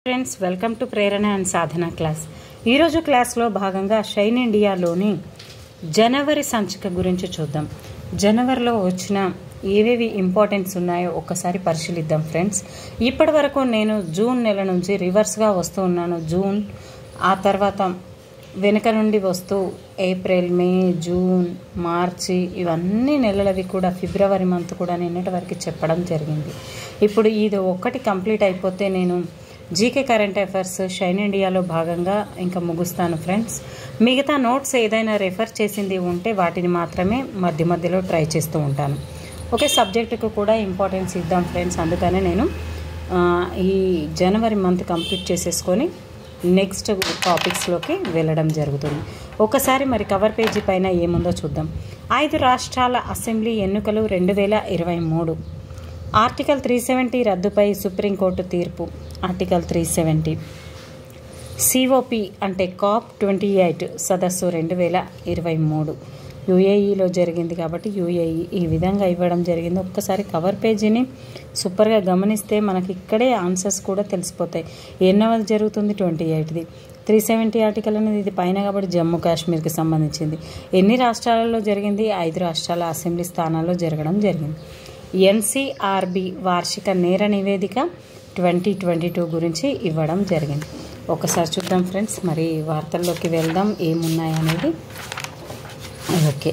Friends welcome to Prerana and Sadhana class. ఈరోజు క్లాస్లో భాగంగా షైన్ ఇండియాలోని జనవరి సంచిక గురించి చూద్దాం. జనవరిలో వచ్చిన ఏవేవి ఇంపార్టెన్స్ ఉన్నాయో ఒక్కసారి పరిశీలిద్దాం ఫ్రెండ్స్. ఇప్పటి వరకు నేను జూన్ నెల నుంచి రివర్స్గా వస్తూ ఉన్నాను. జూన్, ఆ తర్వాత వెనుక నుండి వస్తూ ఏప్రిల్, మే, జూన్, మార్చి ఇవన్నీ నెలలవి కూడా ఫిబ్రవరి మంత్ కూడా నిన్నటి వరకు చెప్పడం జరిగింది. ఇప్పుడు ఇది ఒక్కటి కంప్లీట్ అయిపోతే నేను జీకే కరెంట్ అఫైర్స్ షైన్ ఇండియాలో భాగంగా ఇంకా ముగుస్తాను ఫ్రెండ్స్. మిగతా నోట్స్ ఏదైనా రెఫర్ చేసింది ఉంటే వాటిని మాత్రమే మధ్య మధ్యలో ట్రై చేస్తూ ఉంటాను. ఓకే, సబ్జెక్టుకు కూడా ఇంపార్టెన్స్ ఇద్దాం ఫ్రెండ్స్. అందుకనే నేను ఈ జనవరి మంత్ కంప్లీట్ చేసేసుకొని నెక్స్ట్ టాపిక్స్లోకి వెళ్ళడం జరుగుతుంది. ఒకసారి మరి కవర్ పేజీ పైన ఏముందో చూద్దాం. 5 రాష్ట్రాల అసెంబ్లీ ఎన్నికలు 2023. ఆర్టికల్ 370 రద్దుపై సుప్రీంకోర్టు తీర్పు. ఆర్టికల్ 370. సిఓపి అంటే COP28 సదస్సు 2023 యుఏఈలో జరిగింది కాబట్టి యుఏఈ ఈ విధంగా ఇవ్వడం జరిగింది. ఒక్కసారి కవర్ పేజీని సూపర్గా గమనిస్తే మనకి ఇక్కడే ఆన్సర్స్ కూడా తెలిసిపోతాయి. ఎన్నవది జరుగుతుంది? 28ది. 370 ఆర్టికల్ అనేది ఇది పైన కాబట్టి జమ్మూ కాశ్మీర్కి సంబంధించింది. ఎన్ని రాష్ట్రాలలో జరిగింది? 5 రాష్ట్రాల అసెంబ్లీ స్థానాల్లో జరగడం జరిగింది. ఎన్సిఆర్బి వార్షిక నేర నివేదిక 2022 గురించి ఇవ్వడం జరిగింది. ఒకసారి చూద్దాం ఫ్రెండ్స్. మరి వార్తల్లోకి వెళ్దాం ఏమున్నాయనేది. ఓకే,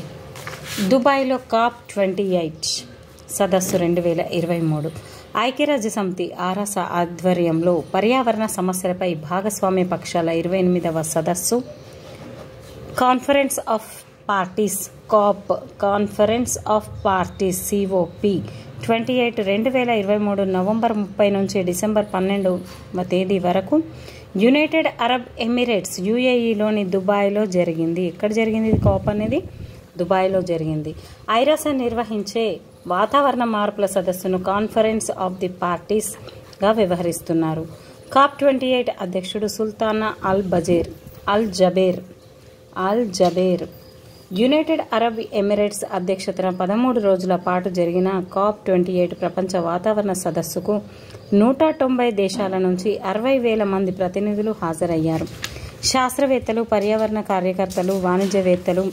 దుబాయ్లో COP28 సదస్సు 2023. ఐక్యరాజ్య సమితి ఆరాస ఆధ్వర్యంలో పర్యావరణ సమస్యలపై భాగస్వామ్య పక్షాల 28వ సదస్సు conference of parties conference of parties COP 28 2023 November 30 నుంచి డిసెంబర్ 12వ తేదీ వరకు యునైటెడ్ అరబ్ ఎమిరేట్స్ యుఏఈలోని దుబాయ్లో జరిగింది. ఎక్కడ జరిగింది ఇది? COP అనేది దుబాయ్లో జరిగింది. ఐరాస నిర్వహించే వాతావరణ మార్పుల సదస్సును కాన్ఫరెన్స్ ఆఫ్ ది పార్టీస్గా వ్యవహరిస్తున్నారు. COP 28 అధ్యక్షుడు సుల్తానా అల్ జబేర్ యునైటెడ్ అరబ్ ఎమిరేట్స్ అధ్యక్షతన 13 రోజుల పాటు జరిగిన COP 28 ప్రపంచ వాతావరణ సదస్సుకు 190 దేశాల నుంచి 60,000 మంది ప్రతినిధులు హాజరయ్యారు. శాస్త్రవేత్తలు, పర్యావరణ కార్యకర్తలు, వాణిజ్యవేత్తలు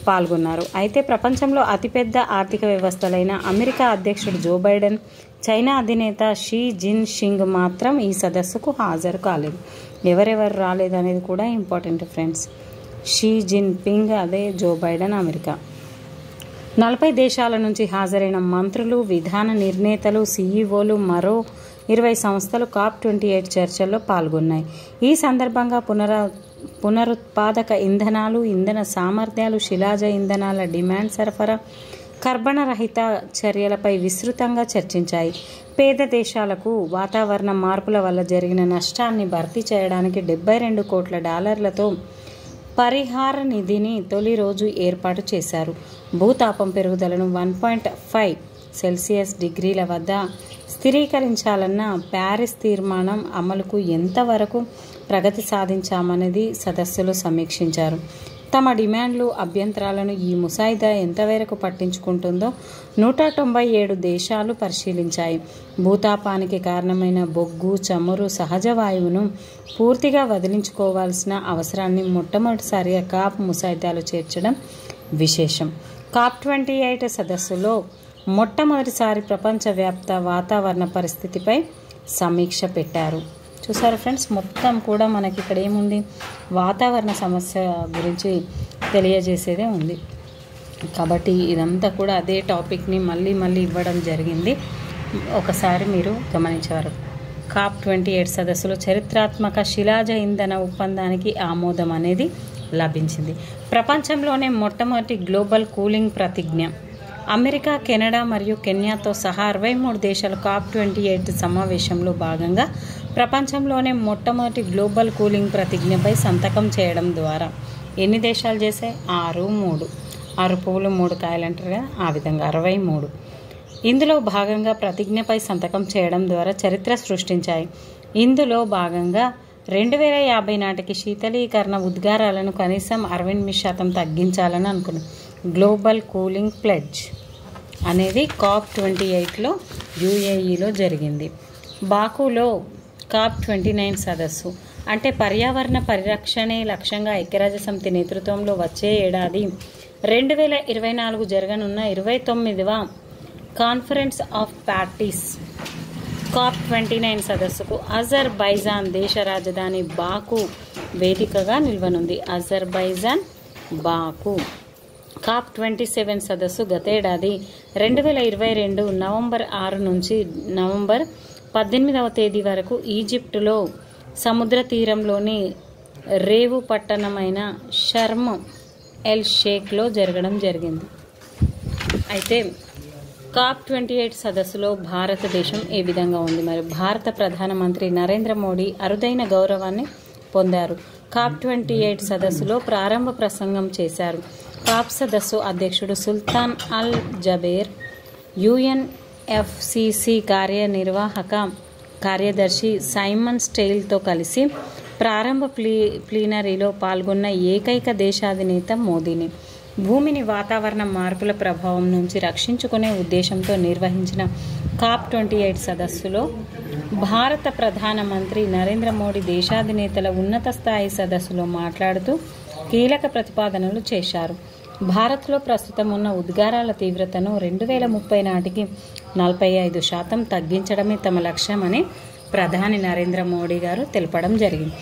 పాల్గొన్నారు. అయితే ప్రపంచంలో అతిపెద్ద ఆర్థిక వ్యవస్థలైన అమెరికా అధ్యక్షుడు జో బైడెన్, చైనా అధినేత షీ జిన్ పింగ్ మాత్రం ఈ సదస్సుకు హాజరు కాలేదు. ఎవరెవరు రాలేదు అనేది కూడా important friends. Xi Jinping, అదే జో బైడెన్ అమెరికా. 40 దేశాల నుంచి హాజరైన మంత్రులు, విధాన నిర్ణేతలు, సీఈఓలు, మరో 20 సంస్థలు COP 28 చర్చల్లో పాల్గొన్నాయి. ఈ సందర్భంగా పునరుత్పాదక ఇంధనాలు, ఇంధన సామర్థ్యాలు, శిలాజ ఇంధనాల డిమాండ్ సరఫరా, కర్బన రహిత చర్యలపై విస్తృతంగా చర్చించాయి. పేద దేశాలకు వాతావరణ మార్పుల వల్ల జరిగిన నష్టాన్ని భర్తీ చేయడానికి $72 కోట్ల పరిహార నిధిని తొలి రోజు ఏర్పాటు చేశారు. భూతాపం పెరుగుదలను 1.5 సెల్సియస్ డిగ్రీల వద్ద స్థిరీకరించాలన్న ప్యారిస్ తీర్మానం అమలుకు ఎంతవరకు ప్రగతి సాధించామనేది సదస్సులో సమీక్షించారు. తమ డిమాండ్లు, అభ్యంతరాలను ఈ ముసాయిదా ఎంతవరకు పట్టించుకుంటుందో 197 దేశాలు పరిశీలించాయి. భూతాపానికి కారణమైన బొగ్గు, చమురు, సహజ వాయువును పూర్తిగా వదిలించుకోవాల్సిన అవసరాన్ని మొట్టమొదటిసారిగా COP ముసాయిదాలో చేర్చడం విశేషం. COP 28 సదస్సులో మొట్టమొదటిసారి ప్రపంచవ్యాప్త వాతావరణ పరిస్థితిపై సమీక్ష పెట్టారు. చూసారా ఫ్రెండ్స్, మొత్తం కూడా మనకి ఇక్కడ ఏముంది? వాతావరణ సమస్య గురించి తెలియజేసేదే ఉంది. కాబట్టి ఇదంతా కూడా అదే టాపిక్ని మళ్ళీ ఇవ్వడం జరిగింది. ఒకసారి మీరు గమనించారు. COP 28 సదస్సులో చరిత్రాత్మక శిలాజ ఇంధన ఒప్పందానికి ఆమోదం అనేది లభించింది. ప్రపంచంలోనే మొట్టమొదటి గ్లోబల్ కూలింగ్ ప్రతిజ్ఞ. అమెరికా, కెనడా మరియు కెన్యాతో సహా 63 దేశాలు COP 28 సమావేశంలో భాగంగా ప్రపంచంలోనే మొట్టమొదటి గ్లోబల్ కూలింగ్ ప్రతిజ్ఞపై సంతకం చేయడం ద్వారా ఎన్ని దేశాలు చేశాయి? 6 పువ్వులు 3 కాయలు అంటారు కదా, ఆ విధంగా 63. ఇందులో భాగంగా ప్రతిజ్ఞపై సంతకం చేయడం ద్వారా చరిత్ర సృష్టించాయి. ఇందులో భాగంగా 2050 నాటికి శీతలీకరణ ఉద్గారాలను కనీసం 68% తగ్గించాలని అనుకున్నాం. గ్లోబల్ కూలింగ్ ప్లెడ్జ్ అనేది COP 28లో యుఏఈలో జరిగింది. బాకులో COP29 సదస్సు అంటే పర్యావరణ పరిరక్షణే లక్ష్యంగా ఐక్యరాజ్యసమితి నేతృత్వంలో వచ్చే ఏడాది 2024 జరగనున్న 29వ కాన్ఫరెన్స్ ఆఫ్ పార్టీస్ COP29 సదస్సుకు అజర్బైజాన్ దేశ రాజధాని బాకు వేదికగా నిల్వనుంది. అజర్బైజాన్ బాకు. COP27 సదస్సు గతేడాది 2022 నవంబర్ 6 నుంచి నవంబర్ 18వ తేదీ వరకు ఈజిప్టులో సముద్ర తీరంలోని రేవు పట్టణమైన షర్మ్ ఎల్ షేఖ్లో జరగడం జరిగింది. అయితే COP28 సదస్సులో భారతదేశం ఏ విధంగా ఉంది? మరి భారత ప్రధానమంత్రి నరేంద్ర మోడీ అరుదైన గౌరవాన్ని పొందారు. COP28 సదస్సులో ప్రారంభ ప్రసంగం చేశారు. COP సదస్సు అధ్యక్షుడు సుల్తాన్ అల్ జబేర్, UNFCCC కార్యనిర్వాహక కార్యదర్శి సైమన్ స్టెయిల్తో కలిసి ప్రారంభ ప్లీనరీలో పాల్గొన్న ఏకైక దేశాధినేత మోదీని. భూమిని వాతావరణ మార్పుల ప్రభావం నుంచి రక్షించుకునే ఉద్దేశంతో నిర్వహించిన COP28 సదస్సులో భారత ప్రధానమంత్రి నరేంద్ర మోడీ దేశాధినేతల ఉన్నత స్థాయి సదస్సులో మాట్లాడుతూ కీలక ప్రతిపాదనలు చేశారు. భారత్లో ప్రస్తుతం ఉన్న ఉద్గారాల తీవ్రతను 2030 నాటికి 45% తగ్గించడమే తమ లక్ష్యమని ప్రధాని నరేంద్ర మోడీ గారు తెలపడం జరిగింది.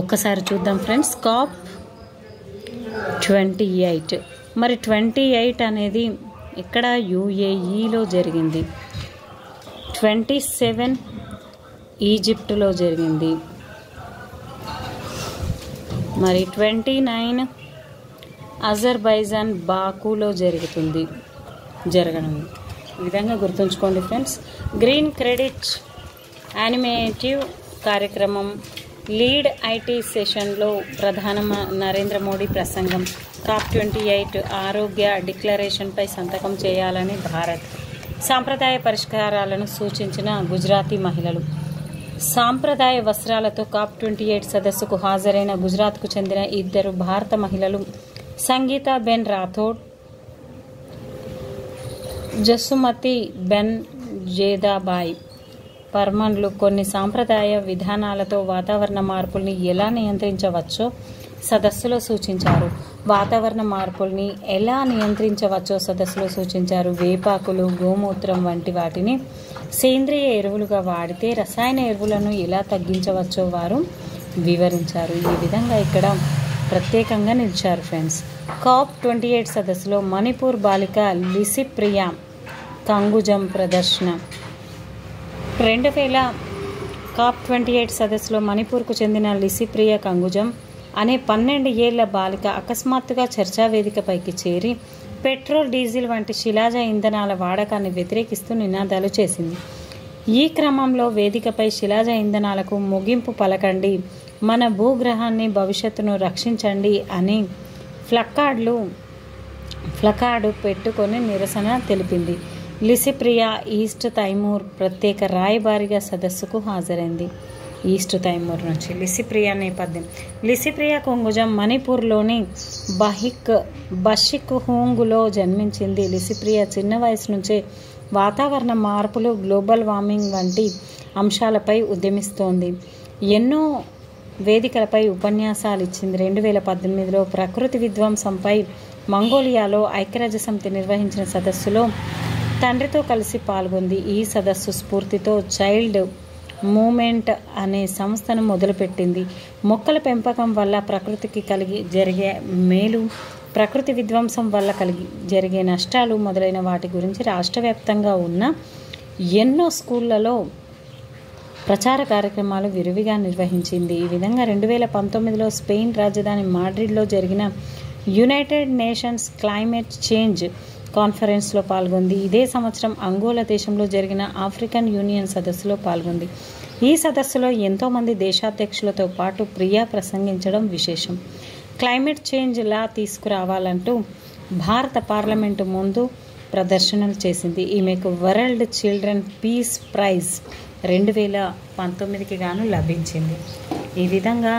ఒక్కసారి చూద్దాం ఫ్రెండ్స్. COP28 మరి 28 అనేది ఇక్కడ UAEలో జరిగింది, 27 ఈజిప్టులో జరిగింది, మరి 29 అజర్బైజాన్ బాకులో జరగనుంది. ఈ విధంగా గుర్తుంచుకోండి ఫ్రెండ్స్. గ్రీన్ క్రెడిట్ యానిమేటివ్ కార్యక్రమం లీడ్ ఐటీ సెషన్లో నరేంద్ర మోడీ ప్రసంగం. COP28 ఆరోగ్య డిక్లరేషన్పై సంతకం చేయాలని భారత్. సాంప్రదాయ పరిష్కారాలను సూచించిన గుజరాతీ మహిళలు. సాంప్రదాయ వస్త్రాలతో COP28 సదస్సుకు హాజరైన గుజరాత్కు చెందిన 2 భారత మహిళలు సంగీత బెన్ రాథోడ్, జసుమతి బెన్ జేదాబాయి పర్మన్లు కొన్ని సాంప్రదాయ విధానాలతో వాతావరణ మార్పుల్ని ఎలా నియంత్రించవచ్చో సదస్సులో సూచించారు. వేపాకులు, గోమూత్రం వంటి వాటిని సేంద్రియ ఎరువులుగా వాడితే రసాయన ఎరువులను ఎలా తగ్గించవచ్చో వారు వివరించారు. ఈ విధంగా ఇక్కడ ప్రత్యేకంగా నిలిచారు ఫ్రెండ్స్. COP28 సదస్సులో మణిపూర్ బాలిక లిసిప్రియా కంగుజం ప్రదర్శన. 2000 COP28 సదస్సులో మణిపూర్కు చెందిన లిసిప్రియా కంగుజం అనే 12 ఏళ్ల బాలిక అకస్మాత్తుగా చర్చా వేదికపైకి చేరి పెట్రోల్, డీజిల్ వంటి శిలాజ ఇంధనాల వాడకాన్ని వ్యతిరేకిస్తూ నినాదాలు చేసింది. ఈ క్రమంలో వేదికపై శిలాజ ఇంధనాలకు ముగింపు పలకండి, మన భూగ్రహాన్ని, భవిష్యత్తును రక్షించండి అని ఫ్లకార్డు పెట్టుకొని నిరసన తెలిపింది. లిసిప్రియా ఈస్ట్ తైమూర్ ప్రత్యేక రాయబారిగా సదస్సుకు హాజరైంది. ఈస్ట్ తైమూర్ నుంచి లిసిప్రియా నేపథ్యం. లిసిప్రియా కొంగుజం మణిపూర్లోని బషిక్హూంగ్లో జన్మించింది. లిసిప్రియా చిన్న వయసు నుంచే వాతావరణ మార్పులు, గ్లోబల్ వార్మింగ్ వంటి అంశాలపై ఉద్యమిస్తోంది. ఎన్నో వేదికలపై ఉపన్యాసాలు ఇచ్చింది. 2018లో ప్రకృతి విధ్వంసంపై మంగోలియాలో ఐక్యరాజ్యసమితి నిర్వహించిన సదస్సులో తండ్రితో కలిసి పాల్గొంది. ఈ సదస్సు స్ఫూర్తితో చైల్డ్ మూమెంట్ అనే సంస్థను మొదలుపెట్టింది. మొక్కల పెంపకం వల్ల ప్రకృతికి జరిగే మేలు, ప్రకృతి విధ్వంసం వల్ల జరిగే నష్టాలు మొదలైన వాటి గురించి రాష్ట్ర వ్యాప్తంగా ఉన్న ఎన్నో స్కూళ్లలో ప్రచార కార్యక్రమాలు విరివిగా నిర్వహించింది. ఈ విధంగా 2019లో స్పెయిన్ రాజధాని మాడ్రిడ్లో జరిగిన యునైటెడ్ నేషన్స్ క్లైమేట్ చేంజ్ కాన్ఫరెన్స్లో పాల్గొంది. ఇదే సంవత్సరం అంగోలా దేశంలో జరిగిన ఆఫ్రికన్ యూనియన్ సదస్సులో పాల్గొంది. ఈ సదస్సులో ఎంతోమంది దేశాధ్యక్షులతో పాటు ప్రియా ప్రసంగించడం విశేషం. క్లైమేట్ చేంజ్ లా తీసుకురావాలంటూ భారత పార్లమెంటు ముందు ప్రదర్శనలు చేసింది. ఈమెకు వరల్డ్ చిల్డ్రన్ పీస్ ప్రైజ్ 2019కి గాను లభించింది. ఈ విధంగా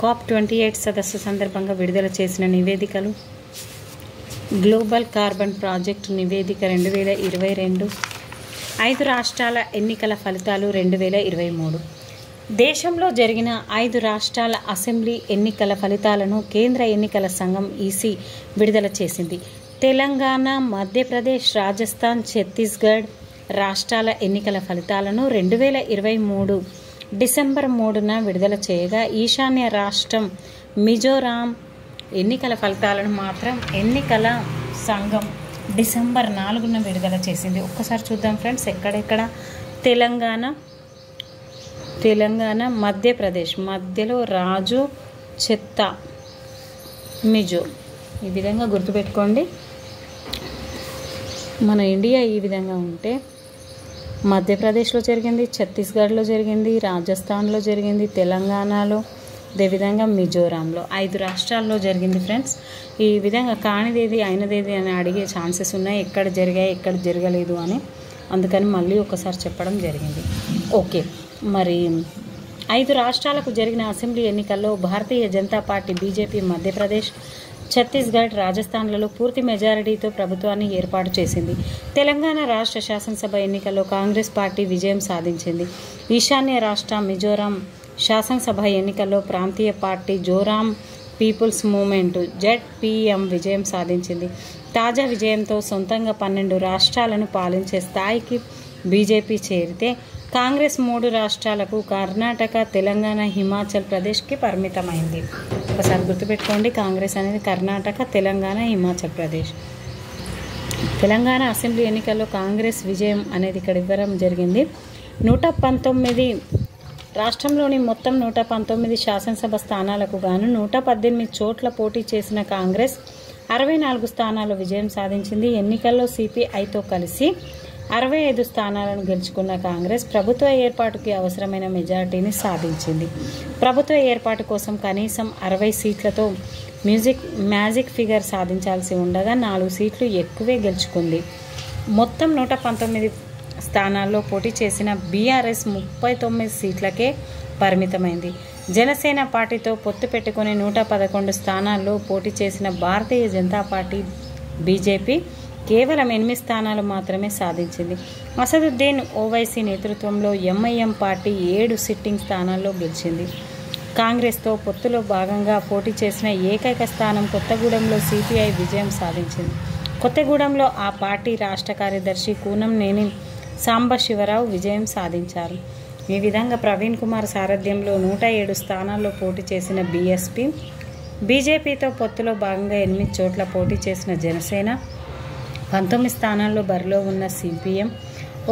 COP28 సదస్సు సందర్భంగా విడుదల చేసిన నివేదికలు: గ్లోబల్ కార్బన్ ప్రాజెక్ట్ నివేదిక 2022, 5 రాష్ట్రాల ఎన్నికల ఫలితాలు 2023, దేశంలో జరిగిన 5 రాష్ట్రాల అసెంబ్లీ ఎన్నికల ఫలితాలను కేంద్ర ఎన్నికల సంఘం ఈసీ విడుదల చేసింది. తెలంగాణ, మధ్యప్రదేశ్, రాజస్థాన్, ఛత్తీస్గఢ్ రాష్ట్రాల ఎన్నికల ఫలితాలను 2023 డిసెంబర్ 3న విడుదల చేయగా, ఈశాన్య రాష్ట్రం మిజోరాం ఎన్నికల ఫలితాలను మాత్రం ఎన్నికల సంఘం డిసెంబర్ 4న విడుదల చేసింది. ఒక్కసారి చూద్దాం ఫ్రెండ్స్, ఎక్కడెక్కడ తెలంగాణ, మధ్యప్రదేశ్, మధ్యలో రాజు, చెత్త, మిజో. ఈ విధంగా గుర్తుపెట్టుకోండి. మన ఇండియా ఈ విధంగా ఉంటే మధ్యప్రదేశ్లో జరిగింది, ఛత్తీస్గఢ్లో జరిగింది, రాజస్థాన్లో జరిగింది, తెలంగాణలో, అదేవిధంగా మిజోరాంలో 5 రాష్ట్రాల్లో జరిగింది ఫ్రెండ్స్. ఈ విధంగా కానిదేది అయినదేది అని అడిగే ఛాన్సెస్ ఉన్నాయి, ఎక్కడ జరిగాయి ఎక్కడ జరగలేదు అని. అందుకని మళ్ళీ ఒకసారి చెప్పడం జరిగింది. ఓకే, మరి 5 రాష్ట్రాలకు జరిగిన అసెంబ్లీ ఎన్నికల్లో భారతీయ జనతా పార్టీ బీజేపీ మధ్యప్రదేశ్, ఛత్తీస్గఢ్, రాజస్థాన్లలో పూర్తి మెజారిటీతో ప్రభుత్వాన్ని ఏర్పాటు చేసింది. తెలంగాణ రాష్ట్ర శాసనసభ ఎన్నికల్లో కాంగ్రెస్ పార్టీ విజయం సాధించింది. ఈశాన్య రాష్ట్ర మిజోరాం శాసనసభ ఎన్నికల్లో ప్రాంతీయ party Zoram people's movement ZPM విజయం సాధించింది. తాజా విజయంతో సొంతంగా 12 రాష్ట్రాలను పాలించే స్థాయికి బీజేపీ చేరితే, కాంగ్రెస్ 3 రాష్ట్రాలకు కర్ణాటక, తెలంగాణ, హిమాచల్ ప్రదేశ్కి పరిమితమైంది. ఒకసారి గుర్తుపెట్టుకోండి, కాంగ్రెస్ అనేది కర్ణాటక, తెలంగాణ, హిమాచల్ ప్రదేశ్. తెలంగాణ అసెంబ్లీ ఎన్నికల్లో కాంగ్రెస్ విజయం అనేది ఇక్కడ ఇవ్వడం జరిగింది. 119 రాష్ట్రంలోని మొత్తం 119 శాసనసభ స్థానాలకు గాను 118 చోట్ల పోటీ చేసిన కాంగ్రెస్ 64 స్థానాల్లో విజయం సాధించింది. ఎన్నికల్లో సిపిఐతో కలిసి 65 స్థానాలను గెలుచుకున్న కాంగ్రెస్ ప్రభుత్వ ఏర్పాటుకి అవసరమైన మెజారిటీని సాధించింది. ప్రభుత్వ ఏర్పాటు కోసం కనీసం 60 సీట్లతో మ్యాజిక్ ఫిగర్ సాధించాల్సి ఉండగా 4 సీట్లు ఎక్కువే గెలుచుకుంది. మొత్తం 119 స్థానాల్లో పోటీ చేసిన బీఆర్ఎస్ 39 సీట్లకే పరిమితమైంది. జనసేన పార్టీతో పొత్తు పెట్టుకుని 111 స్థానాల్లో పోటీ చేసిన భారతీయ జనతా పార్టీ బీజేపీ కేవలం 8 స్థానాలు మాత్రమే సాధించింది. అసదుద్దీన్ ఓవైసీ నేతృత్వంలో ఎంఐఎం పార్టీ 7 సిట్టింగ్ స్థానాల్లో గెలిచింది. కాంగ్రెస్తో పొత్తులో భాగంగా పోటీ చేసిన ఏకైక స్థానం కొత్తగూడెంలో సిపిఐ విజయం సాధించింది. కొత్తగూడెంలో ఆ పార్టీ రాష్ట్ర కార్యదర్శి కూనంనేని సాంబశివరావు విజయం సాధించారు. ఈ విధంగా ప్రవీణ్ కుమార్ సారథ్యంలో 107 స్థానాల్లో పోటీ చేసిన బీఎస్పీ, బీజేపీతో పొత్తులో భాగంగా 8 చోట్ల పోటీ చేసిన జనసేన, 19 స్థానాల్లో బరిలో ఉన్న సిపిఎం,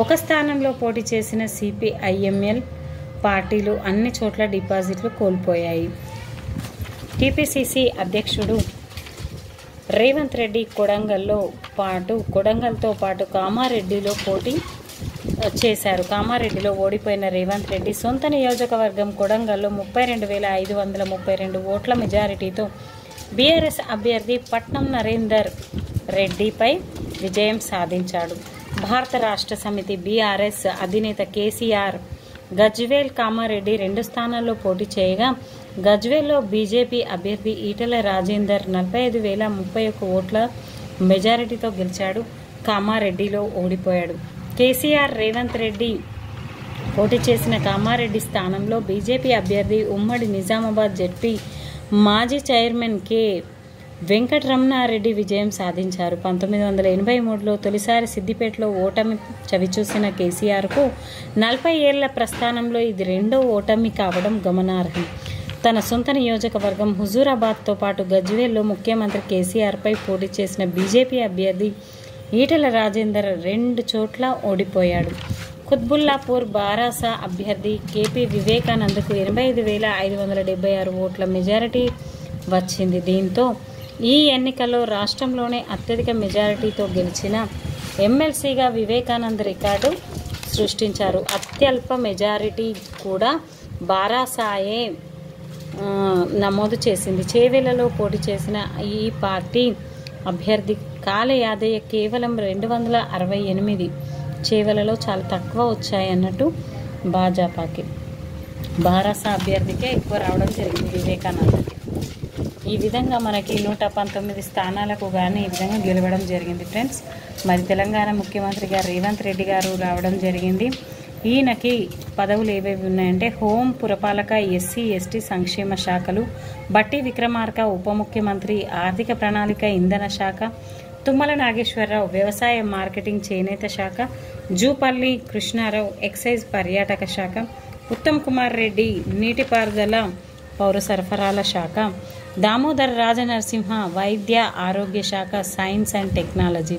1 స్థానంలో పోటీ చేసిన సిపిఐఎంఎల్ పార్టీలు అన్ని చోట్ల డిపాజిట్లు కోల్పోయాయి. టీపీసీసీ అధ్యక్షుడు రేవంత్ రెడ్డి కొడంగల్తో పాటు కామారెడ్డిలో పోటీ చేశారు. కామారెడ్డిలో ఓడిపోయిన రేవంత్ రెడ్డి సొంత నియోజకవర్గం కొడంగల్లో 32,532 ఓట్ల మెజారిటీతో బీఆర్ఎస్ అభ్యర్థి పట్నం నరేందర్ రెడ్డిపై విజయం సాధించాడు. భారత రాష్ట్ర సమితి బీఆర్ఎస్ అధినేత కేసీఆర్ గజ్వేల్, కామారెడ్డి 2 స్థానాల్లో పోటీ చేయగా, గజ్వేల్లో బీజేపీ అభ్యర్థి ఈటెల రాజేందర్ 45,031 ఓట్ల మెజారిటీతో గెలిచాడు. కామారెడ్డిలో ఓడిపోయాడు. కేసీఆర్, రేవంత్ రెడ్డి పోటీ చేసిన కామారెడ్డి స్థానంలో బీజేపీ అభ్యర్థి ఉమ్మడి నిజామాబాద్ జెడ్పీ మాజీ చైర్మన్ కె వెంకటరమణారెడ్డి విజయం సాధించారు. 1983లో తొలిసారి సిద్దిపేటలో ఓటమి చవిచూసిన కేసీఆర్కు 40 ఏళ్ల ప్రస్థానంలో ఇది 2వ ఓటమి కావడం గమనార్హం. తన సొంత నియోజకవర్గం హుజూరాబాద్తో పాటు గజ్వేల్లో ముఖ్యమంత్రి కేసీఆర్పై పోటీ చేసిన బీజేపీ అభ్యర్థి ఈటెల రాజేందర్ 2 చోట్ల ఓడిపోయాడు. కుత్బుల్లాపూర్ బారాసా అభ్యర్థి కేపీ వివేకానందకు 85,576 ఓట్ల మెజారిటీ వచ్చింది. దీంతో ఈ ఎన్నికల్లో రాష్ట్రంలోనే అత్యధిక మెజారిటీతో గెలిచిన ఎమ్మెల్సీగా వివేకానంద్ రికార్డు సృష్టించారు. అత్యల్ప మెజారిటీ కూడా బారాసాయే నమోదు చేసింది. చేవెళ్లలో పోటీ చేసిన ఈ పార్టీ అభ్యర్థి కాళ యాదయ్య కేవలం 268, చేవెళ్లలో చాలా తక్కువ వచ్చాయన్నట్టు భాజపాకి. బారాసా అభ్యర్థికే ఎక్కువ రావడం జరిగింది వివేకానందకి. ఈ విధంగా మనకి 119 స్థానాలకు కానీ ఈ విధంగా గెలవడం జరిగింది ఫ్రెండ్స్. మరి తెలంగాణ ముఖ్యమంత్రిగా రేవంత్ రెడ్డి గారు రావడం జరిగింది. ఈయనకి పదవులు ఏవేవి ఉన్నాయంటే హోం, పురపాలక, ఎస్సీ ఎస్టీ సంక్షేమ శాఖలు, బట్టి విక్రమార్క ఉప ముఖ్యమంత్రి, ఆర్థిక ప్రణాళిక, ఇంధన శాఖ, తుమ్మల నాగేశ్వరరావు వ్యవసాయ మార్కెటింగ్ చేనేత శాఖ, జూపల్లి కృష్ణారావు ఎక్సైజ్ పర్యాటక శాఖ, ఉత్తమ్ కుమార్ రెడ్డి నీటిపారుదల పౌర సరఫరాల శాఖ, దామోదర్ రాజనరసింహ వైద్య ఆరోగ్య శాఖ science and technology,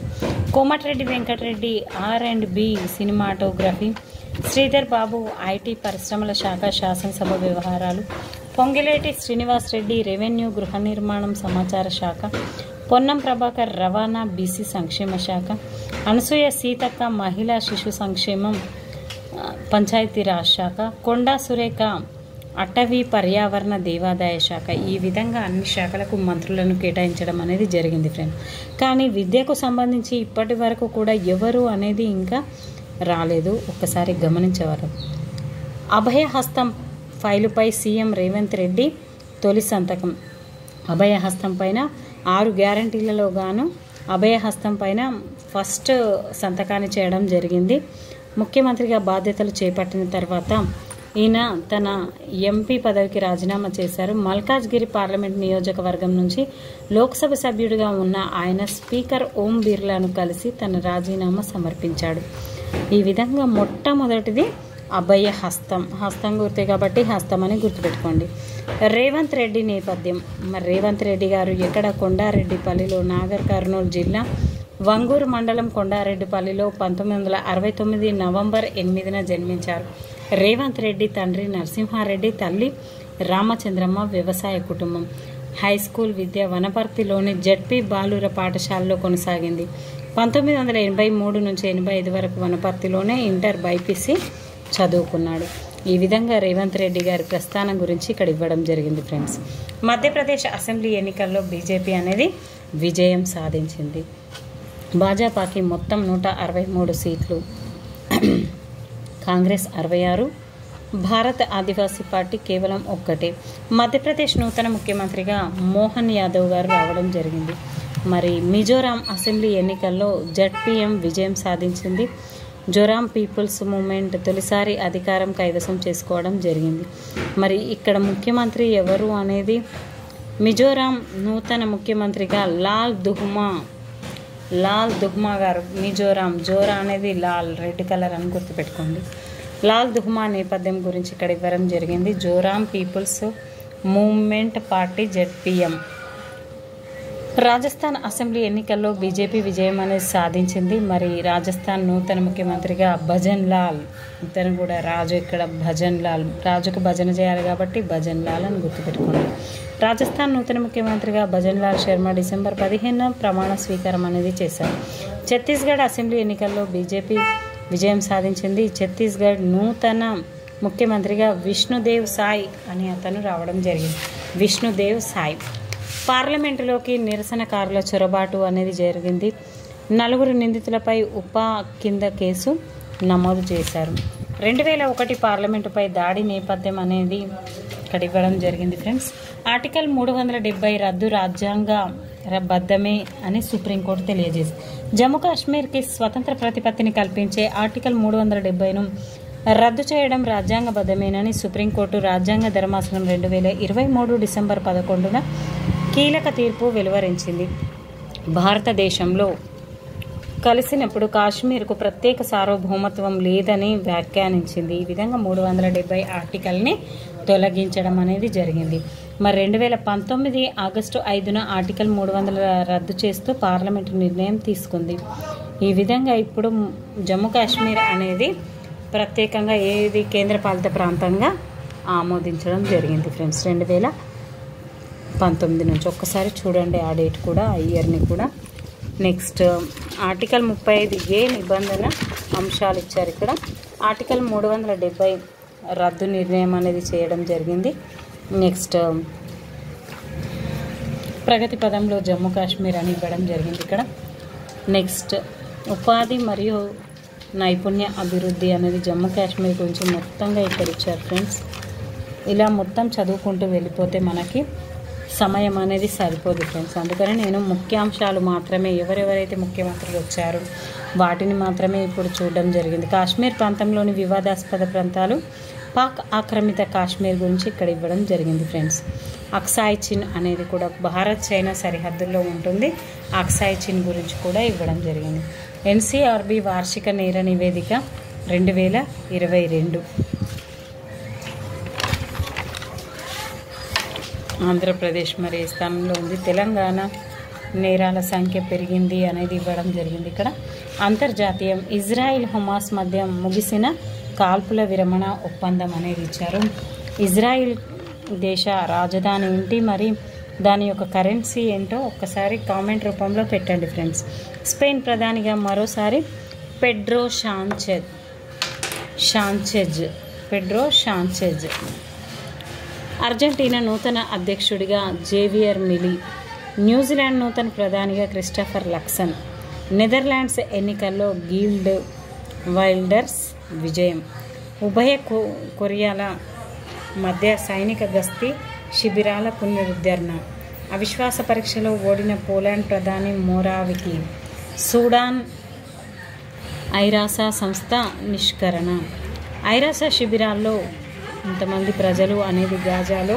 Komatireddy Venkatareddy R&B cinematography, Sridhar Babu IT పరిశ్రమల శాఖ శాసనసభ వ్యవహారాలు, పొంగిలేటి శ్రీనివాసరెడ్డి రెవెన్యూ గృహ నిర్మాణం సమాచార శాఖ, పొన్నం ప్రభాకర్ రవాణా బీసీ సంక్షేమ శాఖ, అనసూయ సీతక్క మహిళా శిశు సంక్షేమం పంచాయతీరాజ్ శాఖ, కొండా సురేఖ అటవీ పర్యావరణ దేవాదాయ శాఖ. ఈ విధంగా అన్ని శాఖలకు మంత్రులను కేటాయించడం అనేది జరిగింది ఫ్రెండ్. కానీ విద్యకు సంబంధించి ఇప్పటి వరకు కూడా ఎవరు అనేది ఇంకా రాలేదు. ఒక్కసారి గమనించేవారు. అభయహస్తం ఫైలుపై సీఎం రేవంత్ రెడ్డి తొలి సంతకం. అభయహస్తం పైన 6 గ్యారంటీలలో గాను అభయహస్తం పైన ఫస్ట్ సంతకాన్ని చేయడం జరిగింది. ముఖ్యమంత్రిగా బాధ్యతలు చేపట్టిన తర్వాత ఈయన తన ఎంపీ పదవికి రాజీనామా చేశారు. మల్కాజ్గిరి పార్లమెంట్ నియోజకవర్గం నుంచి లోక్సభ సభ్యుడిగా ఉన్న ఆయన స్పీకర్ ఓం బిర్లాను కలిసి తన రాజీనామా సమర్పించాడు. ఈ విధంగా మొట్టమొదటిది అభయ హస్తం. హస్తం గుర్తే కాబట్టి హస్తం అని గుర్తుపెట్టుకోండి. రేవంత్ రెడ్డి నేపథ్యం. మరి రేవంత్ రెడ్డి గారు ఎక్కడ? కొండారెడ్డిపల్లిలో, నాగర్ కర్నూలు జిల్లా వంగూరు మండలం కొండారెడ్డిపల్లిలో 1969 నవంబర్ 8న జన్మించారు. రేవంత్ రెడ్డి తండ్రి నరసింహారెడ్డి, తల్లి రామచంద్రమ్మ వ్యవసాయ కుటుంబం. హై స్కూల్ విద్య వనపర్తిలోని జడ్పీ బాలుర పాఠశాలలో కొనసాగింది. 1983 నుంచి 85 వరకు వనపర్తిలోనే ఇంటర్ బైపీసీ చదువుకున్నాడు. ఈ విధంగా రేవంత్ రెడ్డి గారి ప్రస్థానం గురించి ఇక్కడ ఇవ్వడం జరిగింది ఫ్రెండ్స్. మధ్యప్రదేశ్ అసెంబ్లీ ఎన్నికల్లో బీజేపీ అనేది విజయం సాధించింది. భాజపాకి మొత్తం 163 సీట్లు, కాంగ్రెస్ 66, భారత ఆదివాసీ పార్టీ కేవలం 1. మధ్యప్రదేశ్ నూతన ముఖ్యమంత్రిగా మోహన్ యాదవ్ గారు రావడం జరిగింది. మరి మిజోరాం అసెంబ్లీ ఎన్నికల్లో జడ్పీఎం విజయం సాధించింది. జోరాం పీపుల్స్ మూవ్మెంట్ తొలిసారి అధికారం కైవసం చేసుకోవడం జరిగింది. మరి ఇక్కడ ముఖ్యమంత్రి ఎవరు అనేది మిజోరాం నూతన ముఖ్యమంత్రిగా లాల్ దుహ్మా గారు. మిజోరాం జోరా అనేది లాల్ రెడ్ కలర్ అని గుర్తుపెట్టుకోండి. లాల్ దుహ్మా నేపథ్యం గురించి ఇక్కడ ఇవ్వడం జరిగింది. Zoram people's movement party ZPM. Rajasthan assembly ఎన్నికల్లో బీజేపీ విజయం అనేది సాధించింది. మరి రాజస్థాన్ నూతన ముఖ్యమంత్రిగా భజన్ లాల్, ఇతను కూడా రాజు, ఇక్కడ భజన్ లాల్, రాజుకు భజన చేయాలి కాబట్టి భజన్ లాల్ అని గుర్తుపెట్టుకోండి. రాజస్థాన్ నూతన ముఖ్యమంత్రిగా భజన్ లాల్ శర్మ డిసెంబర్ 15న ప్రమాణ స్వీకారం అనేది చేశారు. ఛత్తీస్గఢ్ అసెంబ్లీ ఎన్నికల్లో బీజేపీ విజయం సాధించింది. ఛత్తీస్గఢ్ నూతన ముఖ్యమంత్రిగా విష్ణుదేవ్ సాయ్ అని అతను రావడం జరిగింది. విష్ణుదేవ్ సాయ్. పార్లమెంటులోకి నిరసనకారుల చొరబాటు అనేది జరిగింది. 4 నిందితులపై కింద కేసు నమోదు చేశారు. 2001 పార్లమెంటుపై దాడి నేపథ్యం అనేది ఇక్కడ ఇవ్వడం జరిగింది ఫ్రెండ్స్. ఆర్టికల్ 370 రద్దు రాజ్యాంగ బద్ధమే అని సుప్రీంకోర్టు తెలియజేసింది. జమ్మూ కాశ్మీర్కి స్వతంత్ర ప్రతిపత్తిని కల్పించే ఆర్టికల్ 370ను రద్దు చేయడం రాజ్యాంగబద్ధమేనని సుప్రీంకోర్టు రాజ్యాంగ ధర్మాసనం 2023 డిసెంబర్ 11న కీలక తీర్పు వెలువరించింది. భారతదేశంలో కలిసినప్పుడు కాశ్మీర్కు ప్రత్యేక సార్వభౌమత్వం లేదని వ్యాఖ్యానించింది. ఈ విధంగా 370 ఆర్టికల్ని తొలగించడం అనేది జరిగింది. మరి 2019 ఆగస్టు 5న ఆర్టికల్ 300 రద్దు చేస్తూ పార్లమెంటు నిర్ణయం తీసుకుంది. ఈ విధంగా ఇప్పుడు జమ్మూ కాశ్మీర్ అనేది ప్రత్యేకంగా ఏది కేంద్రపాలిత ప్రాంతంగా ఆమోదించడం జరిగింది ఫ్రెండ్స్ 2019 నుంచి. ఒక్కసారి చూడండి ఆ డేట్ కూడా, ఆ ఇయర్ని కూడా. నెక్స్ట్ ఆర్టికల్ 35A నిబంధన అంశాలు ఇచ్చారు ఇక్కడ. ఆర్టికల్ 370 రద్దు నిర్ణయం అనేది చేయడం జరిగింది. నెక్స్ట్ ప్రగతి పదంలో జమ్మూ కాశ్మీర్ అని ఇవ్వడం జరిగింది ఇక్కడ. నెక్స్ట్ ఉపాధి మరియు నైపుణ్య అభివృద్ధి అనేది జమ్మూ కాశ్మీర్ గురించి మొత్తంగా ఇక్కడ ఇచ్చారు ఫ్రెండ్స్. ఇలా మొత్తం చదువుకుంటూ వెళ్ళిపోతే మనకి సమయం అనేది సరిపోదు ఫ్రెండ్స్. అందుకని నేను ముఖ్యాంశాలు మాత్రమే, ఎవరెవరైతే ముఖ్యమంత్రులు వచ్చారు, వాటిని మాత్రమే ఇప్పుడు చూడడం జరిగింది. కాశ్మీర్ ప్రాంతంలోని వివాదాస్పద ప్రాంతాలు, పాక్ ఆక్రమిత కాశ్మీర్ గురించి ఇక్కడ ఇవ్వడం జరిగింది ఫ్రెండ్స్. అక్సాయ్ చిన్ అనేది కూడా భారత్ చైనా సరిహద్దుల్లో ఉంటుంది. అక్సాయ్ చిన్ గురించి కూడా ఇవ్వడం జరిగింది. ఎన్సీఆర్బి వార్షిక నేర నివేదిక 2022. ఆంధ్రప్రదేశ్ మరి ఏ స్థానంలో ఉంది? తెలంగాణ నేరాల సంఖ్య పెరిగింది అనేది ఇవ్వడం జరిగింది. ఇక్కడ అంతర్జాతీయం ఇజ్రాయిల్ హమాస్ మధ్య ముగిసిన కాల్పుల విరమణ ఒప్పందం అనేది ఇచ్చారు. ఇజ్రాయిల్ దేశ రాజధాని ఏంటి, మరి దాని యొక్క కరెన్సీ ఏంటో ఒక్కసారి కామెంట్ రూపంలో పెట్టండి ఫ్రెండ్స్. స్పెయిన్ ప్రధానిగా మరోసారి పెడ్రో షాంచెజ్. అర్జెంటీనా నూతన అధ్యక్షుడిగా జేవియర్ మిలీ. న్యూజిలాండ్ నూతన ప్రధానిగా క్రిస్టఫర్ లక్సన్. నెదర్లాండ్స్ ఎన్నికల్లో గిల్డ్ వైల్డర్స్ విజయం. ఉభయ కొరియాల మధ్య సైనిక గస్తీ శిబిరాల పునరుద్ధరణ. అవిశ్వాస పరీక్షలో ఓడిన పోలాండ్ ప్రధాని మోరావికి. సూడాన్ ఐరాస సంస్థ నిష్కరణ. ఐరాస శిబిరాల్లో ఇంతమంది ప్రజలు అనేది గాజాలో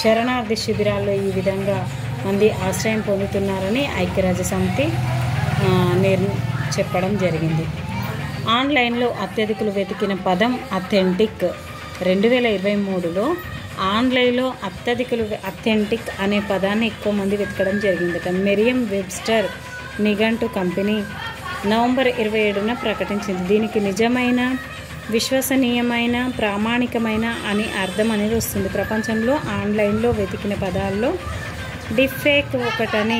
శరణార్థి శిబిరాల్లో ఈ విధంగా మంది ఆశ్రయం పొందుతున్నారని ఐక్యరాజ్య సమితి చెప్పడం జరిగింది. ఆన్లైన్లో అత్యధికులు వెతికిన పదం అథెంటిక్. 2023లో ఆన్లైన్లో అథెంటిక్ అనే పదాన్ని ఎక్కువ మంది వెతకడం జరిగిందట. మెరియం వెబ్స్టర్ నిఘంటు కంపెనీ నవంబర్ 27న ప్రకటించింది. దీనికి నిజమైన, విశ్వసనీయమైన, ప్రామాణికమైన అని అర్థం అనేది వస్తుంది. ప్రపంచంలో ఆన్లైన్లో వెతికిన పదాల్లో డిఫేక్ ఒకటని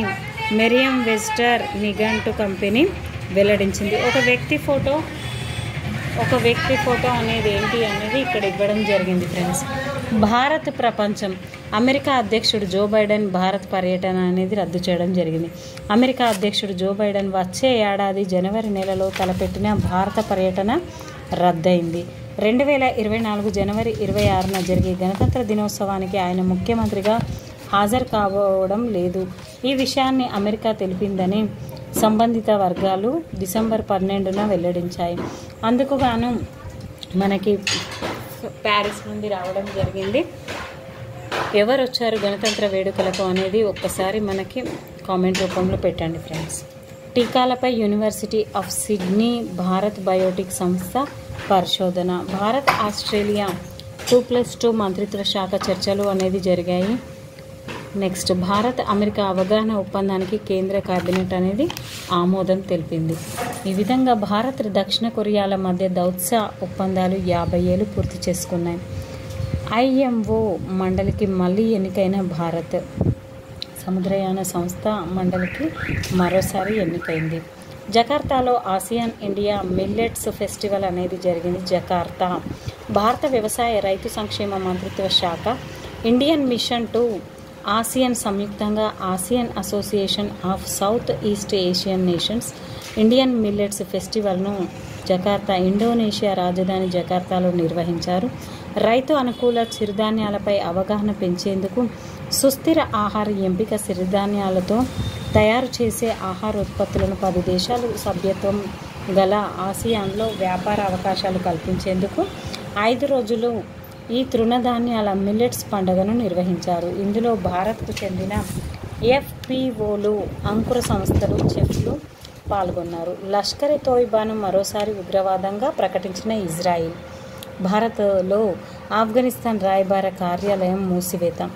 మెరియం వెబ్స్టర్ నిఘంటు కంపెనీ వెల్లడించింది. ఒక వ్యక్తి ఫోటో అనేది ఏంటి అనేది ఇక్కడ ఇవ్వడం జరిగింది ఫ్రెండ్స్. భారత్ ప్రపంచం. అమెరికా అధ్యక్షుడు జో బైడెన్ భారత్ పర్యటన అనేది రద్దు చేయడం జరిగింది. అమెరికా అధ్యక్షుడు జో బైడెన్ వచ్చే ఏడాది జనవరి నెలలో తలపెట్టిన భారత పర్యటన రద్దయింది. 2024 జనవరి 26న జరిగే గణతంత్ర దినోత్సవానికి ఆయన ముఖ్యమంత్రిగా హాజరు కావడం లేదు. ఈ విషయాన్ని అమెరికా తెలిపిందని సంబంధిత వర్గాలు డిసెంబర్ 12న వెల్లడించాయి. అందుకు గాను మనకి ప్యారిస్ నుండి రావడం జరిగింది. ఎవరు వచ్చారు గణతంత్ర వేడుకలకు అనేది ఒక్కసారి మనకి కామెంట్ రూపంలో పెట్టండి ఫ్రెండ్స్. టీకాలపై university of Sydney Bharat Biotech సంస్థ పరిశోధన. భారత్ ఆస్ట్రేలియా 2+2 మంత్రిత్వ శాఖ చర్చలు అనేది జరిగాయి. నెక్స్ట్ భారత్ అమెరికా అవగాహన ఒప్పందానికి కేంద్ర కేబినెట్ అనేది ఆమోదం తెలిపింది. ఈ విధంగా భారత్ దక్షిణ కొరియాల మధ్య దౌత్య ఒప్పందాలు 50 ఏళ్ళు పూర్తి చేసుకున్నాయి. ఐఎంఓ మండలికి మళ్ళీ ఎన్నికైన భారత్. సముద్రయాన సంస్థ మండలికి మరోసారి ఎన్నికైంది. జకార్తాలో ఆసియాన్ ఇండియా మిల్లెట్స్ ఫెస్టివల్ అనేది జరిగింది. జకార్తా. భారత వ్యవసాయ రైతు సంక్షేమ మంత్రిత్వ శాఖ, ఇండియన్ మిషన్ టు ఆసియన్ సంయుక్తంగా ASEAN association of south east Asian nations Indian millets ఫెస్టివల్ను జకార్తా, ఇండోనేషియా రాజధాని జకార్తాలో నిర్వహించారు. రైతు అనుకూల చిరుధాన్యాలపై అవగాహన పెంచేందుకు సుస్థిర ఆహార ఎంపిక, సిరిధాన్యాలతో తయారు చేసే ఆహార ఉత్పత్తులను 10 దేశాలు సభ్యత్వం గల ఆసియాన్లో వ్యాపార అవకాశాలు కల్పించేందుకు 5 రోజులు ఈ తృణధాన్యాల మిల్లెట్స్ పండుగను నిర్వహించారు. ఇందులో భారత్కు చెందిన ఎఫ్పిఓలు, అంకుర సంస్థలు, చెఫ్లు పాల్గొన్నారు. లష్కర్ ఎ తోయిబాను మరోసారి ఉగ్రవాదంగా ప్రకటించిన ఇజ్రాయిల్. భారత్లో ఆఫ్ఘనిస్తాన్ రాయబార కార్యాలయం మూసివేత.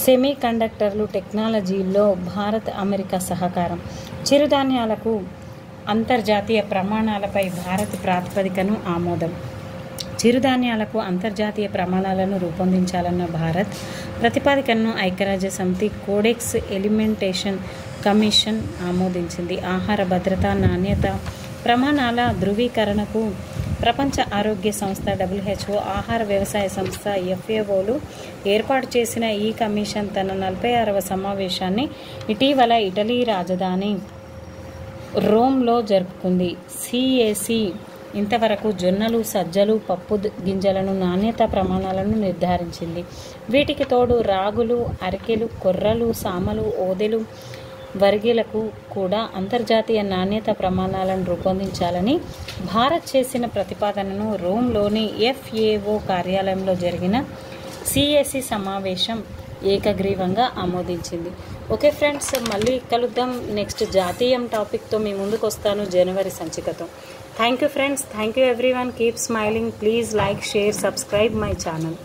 సెమీ కండక్టర్లు టెక్నాలజీలో భారత్ అమెరికా సహకారం. చిరుధాన్యాలకు అంతర్జాతీయ ప్రమాణాలపై భారత్ ప్రాతిపదికను ఆమోదం. చిరుధాన్యాలకు అంతర్జాతీయ ప్రమాణాలను రూపొందించాలన్న భారత్ ప్రతిపాదికను ఐక్యరాజ్య సమితి కోడెక్స్ ఎలిమెంటేషన్ కమిషన్ ఆమోదించింది. ఆహార భద్రత, నాణ్యత ప్రమాణాల ధృవీకరణకు ప్రపంచ ఆరోగ్య సంస్థ, WHO, ఆహార వ్యవసాయ సంస్థ, FAOలు ఏర్పాటు చేసిన ఈ కమిషన్ తన 46వ సమావేశాన్ని ఇటీవల ఇటలీ రాజధాని రోమ్లో జరుపుకుంది. CAC ఇంతవరకు జొన్నలు, సజ్జలు, పప్పు గింజలను నాణ్యతా ప్రమాణాలను నిర్ధారించింది. వీటికి తోడు రాగులు, అరికెలు, కొర్రలు, సామలు, ఓదెలు, వర్గీయులకు కూడా అంతర్జాతీయ నాణ్యత ప్రమాణాలను రూపొందించాలని భారత్ చేసిన ప్రతిపాదనను రోమ్లోని FAO కార్యాలయంలో జరిగిన CAC సమావేశం ఏకగ్రీవంగా ఆమోదించింది. ఓకే ఫ్రెండ్స్, మళ్ళీ కలుద్దాం. నెక్స్ట్ జాతీయం టాపిక్తో మీ ముందుకు వస్తాను జనవరి సంచికతో. Thank you friends, thank you everyone. Keep smiling. Please like, share, subscribe my channel.